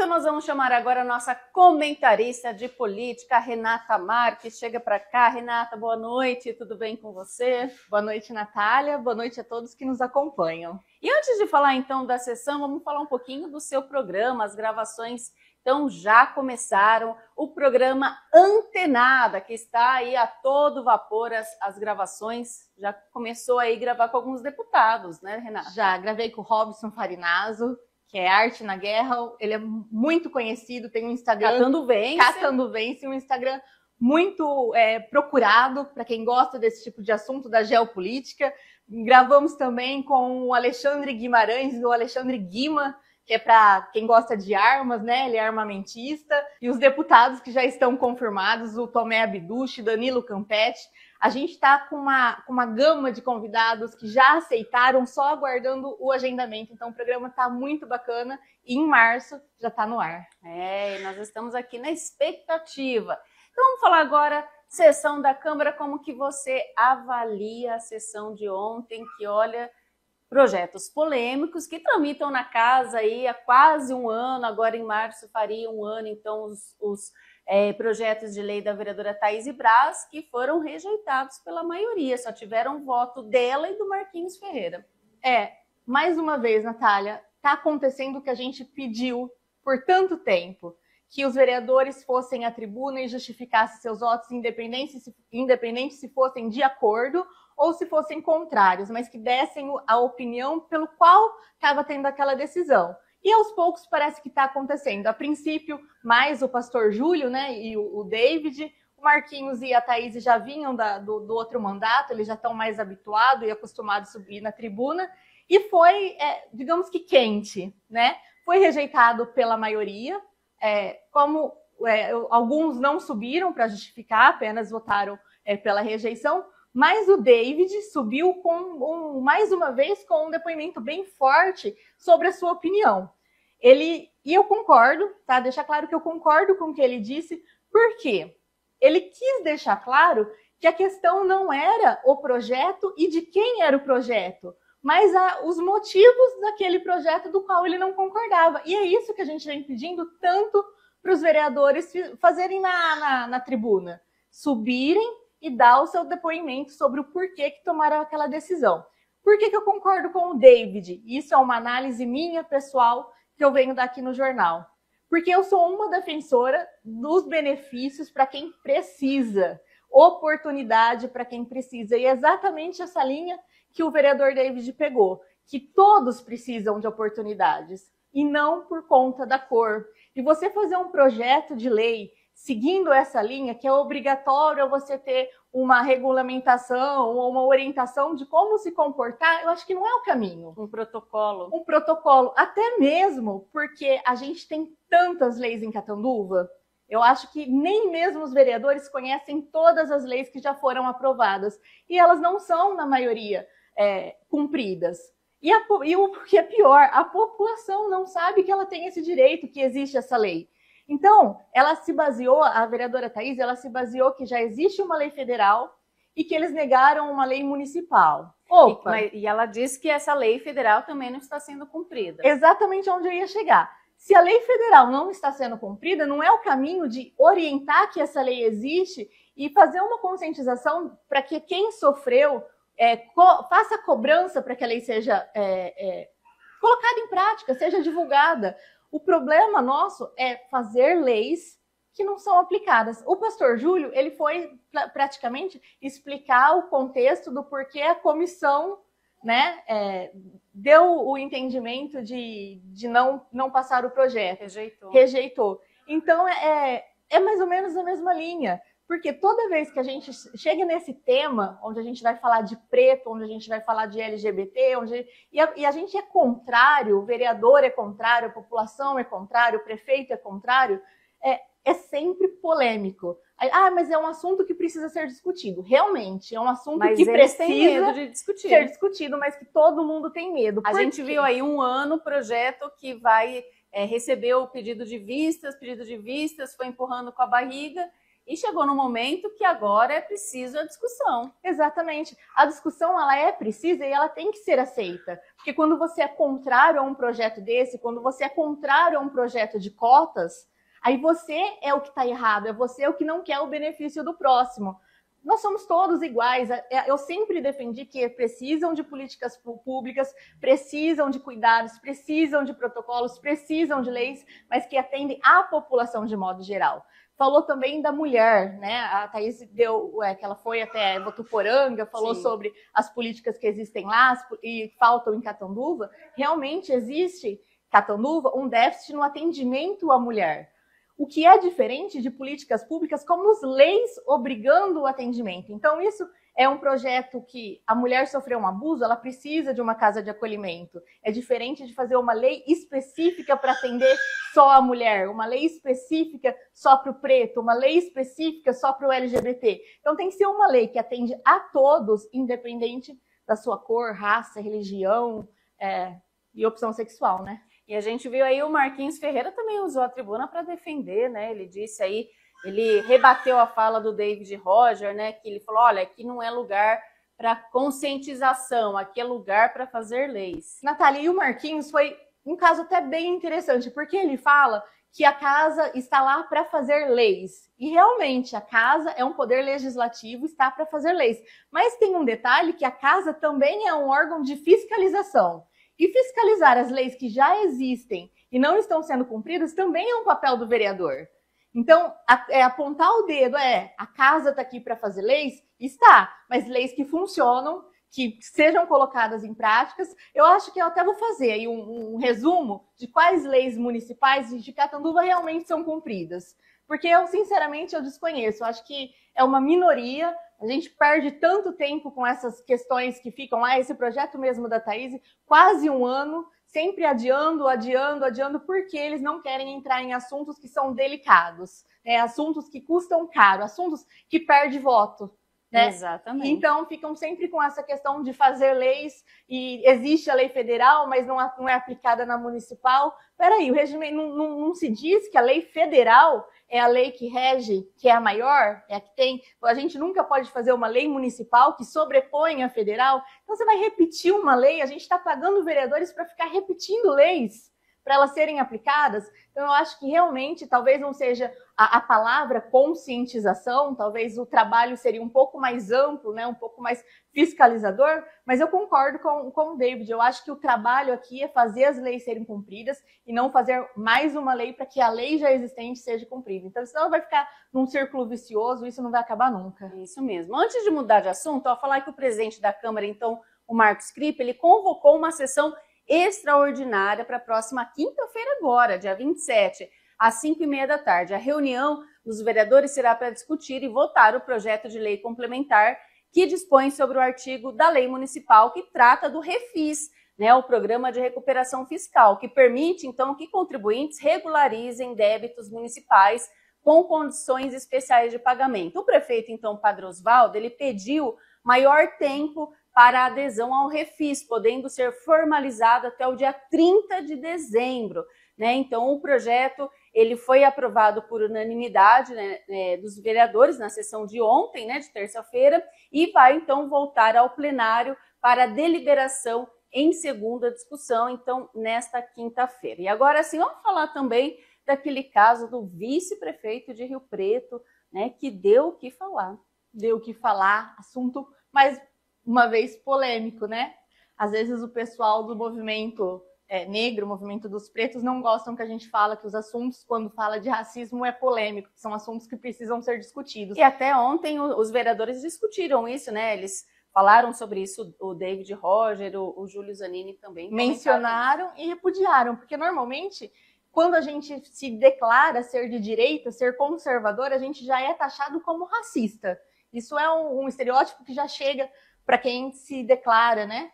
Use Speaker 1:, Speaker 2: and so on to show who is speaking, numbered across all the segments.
Speaker 1: nós vamos chamar agora a nossa comentarista de política, Renata Marques. Chega para cá, Renata, boa noite, tudo bem com você?
Speaker 2: Boa noite, Natália, boa noite a todos que nos acompanham.
Speaker 1: E antes de falar então da sessão, vamos falar um pouquinho do seu programa. As gravações então já começaram. O programa Antenada, que está aí a todo vapor, as gravações, já começou aí a gravar com alguns deputados, né, Renata?
Speaker 2: Já gravei com o Robson Farinazzo, que é Arte na Guerra, ele é muito conhecido, tem um Instagram...
Speaker 1: Catando
Speaker 2: Vence, um Instagram muito procurado para quem gosta desse tipo de assunto da geopolítica. Gravamos também com o Alexandre Guimarães, do Alexandre Guima, que é para quem gosta de armas, né? Ele é armamentista. E os deputados que já estão confirmados, o Tomé Abduche, Danilo Campetti. A gente está com uma gama de convidados que já aceitaram, só aguardando o agendamento. Então o programa está muito bacana e em março já está no ar.
Speaker 1: E nós estamos aqui na expectativa. Então vamos falar agora, sessão da Câmara, como que você avalia a sessão de ontem, que olha, projetos polêmicos que tramitam na casa aí há quase um ano, agora em março faria um ano, então os projetos de lei da vereadora Thaís Braz, que foram rejeitados pela maioria, só tiveram voto dela e do Marquinhos Ferreira.
Speaker 2: Mais uma vez, Natália, está acontecendo o que a gente pediu por tanto tempo, que os vereadores fossem à tribuna e justificassem seus votos, independente se fossem de acordo ou se fossem contrários, mas que dessem a opinião pelo qual estava tendo aquela decisão. E aos poucos parece que está acontecendo. A princípio, mais o pastor Júlio, né, e o David, o Marquinhos e a Thaís já vinham do outro mandato, eles já estão mais habituados e acostumados a subir na tribuna, e foi, digamos que quente, né? Foi rejeitado pela maioria, alguns não subiram para justificar, apenas votaram pela rejeição, mas o David subiu mais uma vez com um depoimento bem forte sobre a sua opinião. E eu concordo, tá? Deixar claro que eu concordo com o que ele disse, porque ele quis deixar claro que a questão não era o projeto e de quem era o projeto, mas os motivos daquele projeto do qual ele não concordava. E é isso que a gente vem pedindo tanto para os vereadores fazerem na tribuna, subirem e dar o seu depoimento sobre o porquê que tomaram aquela decisão. Por que eu concordo com o David? Isso é uma análise minha, pessoal, que eu venho dar aqui no jornal. Porque eu sou uma defensora dos benefícios para quem precisa, oportunidade para quem precisa. E é exatamente essa linha que o vereador David pegou, que todos precisam de oportunidades, e não por conta da cor. E você fazer um projeto de lei seguindo essa linha, que é obrigatório você ter uma regulamentação ou uma orientação de como se comportar, eu acho que não é o caminho.
Speaker 1: Um protocolo.
Speaker 2: Um protocolo, até mesmo porque a gente tem tantas leis em Catanduva, eu acho que nem mesmo os vereadores conhecem todas as leis que já foram aprovadas, e elas não são, na maioria, cumpridas. E o que é pior, a população não sabe que ela tem esse direito, que existe essa lei. Então, ela se baseou, a vereadora Thaís, ela se baseou que já existe uma lei federal e que eles negaram uma lei municipal.
Speaker 1: E ela disse que essa lei federal também não está sendo cumprida.
Speaker 2: Exatamente onde eu ia chegar. Se a lei federal não está sendo cumprida, não é o caminho de orientar que essa lei existe e fazer uma conscientização para que quem sofreu faça cobrança para que a lei seja colocada em prática, seja divulgada. O problema nosso é fazer leis que não são aplicadas. O pastor Júlio, ele foi praticamente explicar o contexto do porquê a comissão, né, deu o entendimento de não passar o projeto. Rejeitou. Então, é mais ou menos a mesma linha. Porque toda vez que a gente chega nesse tema, onde a gente vai falar de preto, onde a gente vai falar de LGBT, e a gente é contrário, o vereador é contrário, a população é contrário, o prefeito é contrário, é sempre polêmico. Mas é um assunto que precisa ser discutido. Realmente, é um assunto que precisa
Speaker 1: medo de
Speaker 2: ser discutido, mas que todo mundo tem medo.
Speaker 1: A gente viu aí um ano o projeto que vai receber o pedido de vistas, foi empurrando com a barriga, E chegou no momento que agora é preciso a discussão.
Speaker 2: Exatamente. A discussão, ela é precisa e ela tem que ser aceita. Porque quando você é contrário a um projeto desse, quando você é contrário a um projeto de cotas, aí você é o que está errado, é você o que não quer o benefício do próximo. Nós somos todos iguais. Eu sempre defendi que precisam de políticas públicas, precisam de cuidados, precisam de protocolos, precisam de leis, mas que atendem à população de modo geral. Falou também da mulher, né? A Thaís que ela foi até Votuporanga, falou
Speaker 1: Sim.
Speaker 2: sobre as políticas que existem lá e faltam em Catanduva. Realmente existe, Catanduva, um déficit no atendimento à mulher. O que é diferente de políticas públicas como as leis obrigando o atendimento. Então, isso é um projeto que a mulher sofreu um abuso, ela precisa de uma casa de acolhimento. É diferente de fazer uma lei específica para atender só a mulher, uma lei específica só para o preto, uma lei específica só para o LGBT. Então, tem que ser uma lei que atende a todos, independente da sua cor, raça, religião e opção sexual, né?
Speaker 1: E a gente viu aí o Marquinhos Ferreira também usou a tribuna para defender, né? Ele disse aí, ele rebateu a fala do David Roger, né? Que ele falou, olha, aqui não é lugar para conscientização, aqui é lugar para fazer leis.
Speaker 2: Natália, e o Marquinhos foi um caso até bem interessante, porque ele fala que a casa está lá para fazer leis. E realmente, a casa é um poder legislativo, está para fazer leis. Mas tem um detalhe que a casa também é um órgão de fiscalização. E fiscalizar as leis que já existem e não estão sendo cumpridas também é um papel do vereador. Então, apontar o dedo, a casa está aqui para fazer leis? Está, mas leis que funcionam, que sejam colocadas em práticas. Eu acho que eu até vou fazer aí um resumo de quais leis municipais de Catanduva realmente são cumpridas. Porque eu, sinceramente, eu desconheço. Eu acho que é uma minoria. A gente perde tanto tempo com essas questões que ficam lá, esse projeto mesmo da Thaís, quase um ano, sempre adiando, porque eles não querem entrar em assuntos que são delicados, assuntos que custam caro, assuntos que perdem voto. Né?
Speaker 1: Exatamente.
Speaker 2: Então, ficam sempre com essa questão de fazer leis, e existe a lei federal, mas não é aplicada na municipal. Peraí, o regime não se diz que a lei federal é a lei que rege, que é a maior, é a que tem. A gente nunca pode fazer uma lei municipal que sobrepõe a federal. Então, você vai repetir uma lei, a gente está pagando vereadores para ficar repetindo leis, para elas serem aplicadas. Então, eu acho que realmente talvez não seja a palavra conscientização, talvez o trabalho seria um pouco mais amplo, né, um pouco mais fiscalizador, mas eu concordo com o David. Eu acho que o trabalho aqui é fazer as leis serem cumpridas e não fazer mais uma lei para que a lei já existente seja cumprida. Então, senão vai ficar num círculo vicioso e isso não vai acabar nunca.
Speaker 1: Isso mesmo. Antes de mudar de assunto, eu vou falar que o presidente da Câmara, então, o Marcos Cripe, ele convocou uma sessão extraordinária para a próxima quinta-feira agora, dia 27, às 5h30 da tarde. A reunião dos vereadores será para discutir e votar o projeto de lei complementar que dispõe sobre o artigo da lei municipal que trata do Refis, né, o Programa de Recuperação Fiscal, que permite, então, que contribuintes regularizem débitos municipais com condições especiais de pagamento. O prefeito, então, Padre Osvaldo, ele pediu maior tempo para a adesão ao Refis, podendo ser formalizado até o dia 30 de dezembro. Né? Então, o projeto ele foi aprovado por unanimidade, né, dos vereadores na sessão de ontem, né, de terça-feira, e vai, então, voltar ao plenário para deliberação em segunda discussão, então, nesta quinta-feira. E agora, sim, vamos falar também daquele caso do vice-prefeito de Rio Preto, né, que deu o que falar.
Speaker 2: Deu o que falar, assunto, mas uma vez polêmico, né? Às vezes o pessoal do movimento negro, o movimento dos pretos, não gostam que a gente fala que os assuntos, quando fala de racismo, é polêmico, que são assuntos que precisam ser discutidos.
Speaker 1: E até ontem os vereadores discutiram isso, né? Eles falaram sobre isso, o David Roger, o Júlio Zanini também.
Speaker 2: Mencionaram e repudiaram, porque normalmente, quando a gente se declara ser de direita, ser conservador, a gente já é taxado como racista. Isso é um estereótipo que já chega para quem se declara, né,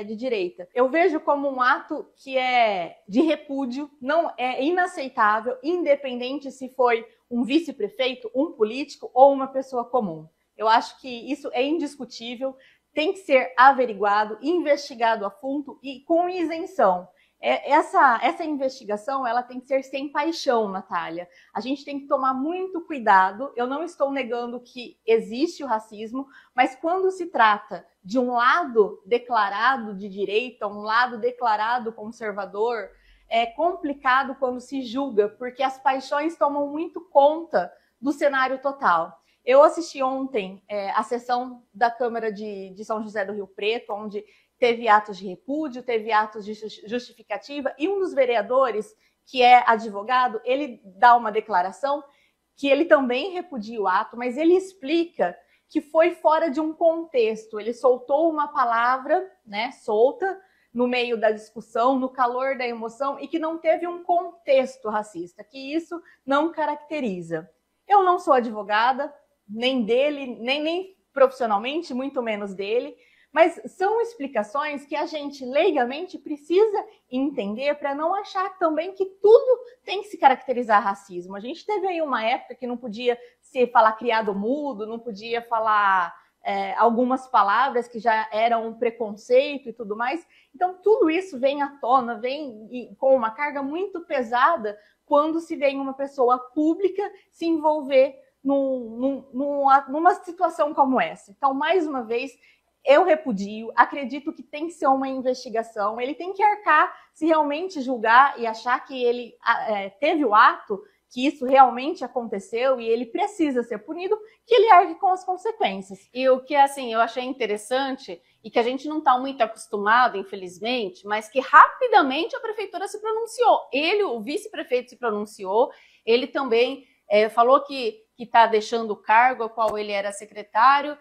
Speaker 2: de direita. Eu vejo como um ato que é de repúdio, não é inaceitável, independente se foi um vice-prefeito, um político ou uma pessoa comum. Eu acho que isso é indiscutível, tem que ser averiguado, investigado a fundo e com isenção. Essa investigação, ela tem que ser sem paixão, Natália. A gente tem que tomar muito cuidado. Eu não estou negando que existe o racismo, mas quando se trata de um lado declarado de direita, um lado declarado conservador, é complicado quando se julga, porque as paixões tomam muito conta do cenário total. Eu assisti ontem a sessão da Câmara de São José do Rio Preto, onde teve atos de repúdio, teve atos de justificativa, e um dos vereadores, que é advogado, ele dá uma declaração que ele também repudia o ato, mas ele explica que foi fora de um contexto. Ele soltou uma palavra, né, solta, no meio da discussão, no calor da emoção, e que não teve um contexto racista, que isso não caracteriza. Eu não sou advogada, nem dele, nem profissionalmente, muito menos dele, mas são explicações que a gente leigamente precisa entender para não achar também que tudo tem que se caracterizar racismo. A gente teve aí uma época que não podia se falar criado mudo, não podia falar algumas palavras que já eram um preconceito e tudo mais. Então tudo isso vem à tona, vem com uma carga muito pesada quando se vê uma pessoa pública se envolver numa situação como essa. Então, mais uma vez, eu repudio, acredito que tem que ser uma investigação, ele tem que arcar, se realmente julgar e achar que ele teve o ato, que isso realmente aconteceu e ele precisa ser punido, que ele arque com as consequências.
Speaker 1: E o que, assim, eu achei interessante e que a gente não está muito acostumado, infelizmente, mas que rapidamente a prefeitura se pronunciou. Ele, o vice-prefeito, se pronunciou, ele também falou que está deixando o cargo ao qual ele era secretário,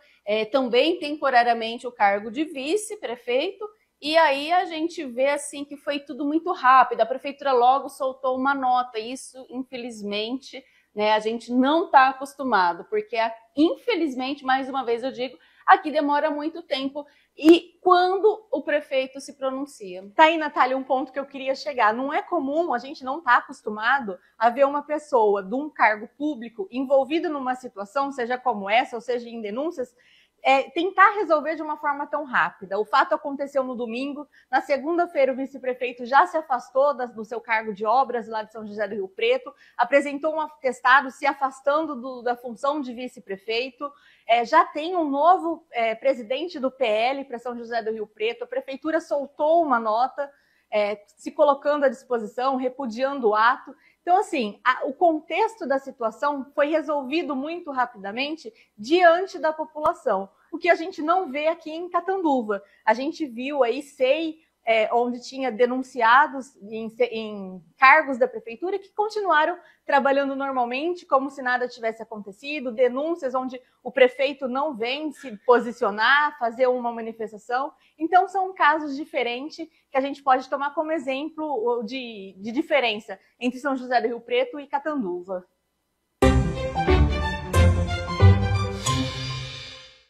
Speaker 1: também temporariamente o cargo de vice-prefeito, e aí a gente vê assim que foi tudo muito rápido, a prefeitura logo soltou uma nota, isso infelizmente, né, a gente não está acostumado, porque infelizmente, mais uma vez eu digo, aqui demora muito tempo, e quando o prefeito se pronuncia.
Speaker 2: Tá aí, Natália, um ponto que eu queria chegar. Não é comum, a gente não está acostumado a ver uma pessoa de um cargo público envolvida numa situação, seja como essa, ou seja em denúncias, tentar resolver de uma forma tão rápida. O fato aconteceu no domingo, na segunda-feira o vice-prefeito já se afastou do seu cargo de obras lá de São José do Rio Preto, apresentou um atestado se afastando da função de vice-prefeito, já tem um novo presidente do PL para São José do Rio Preto, a prefeitura soltou uma nota se colocando à disposição, repudiando o ato. Então, assim, o contexto da situação foi resolvido muito rapidamente diante da população, o que a gente não vê aqui em Catanduva. A gente viu aí onde tinha denunciados em cargos da prefeitura que continuaram trabalhando normalmente, como se nada tivesse acontecido, denúncias onde o prefeito não vem se posicionar, fazer uma manifestação. Então, são casos diferentes que a gente pode tomar como exemplo de diferença entre São José do Rio Preto e Catanduva.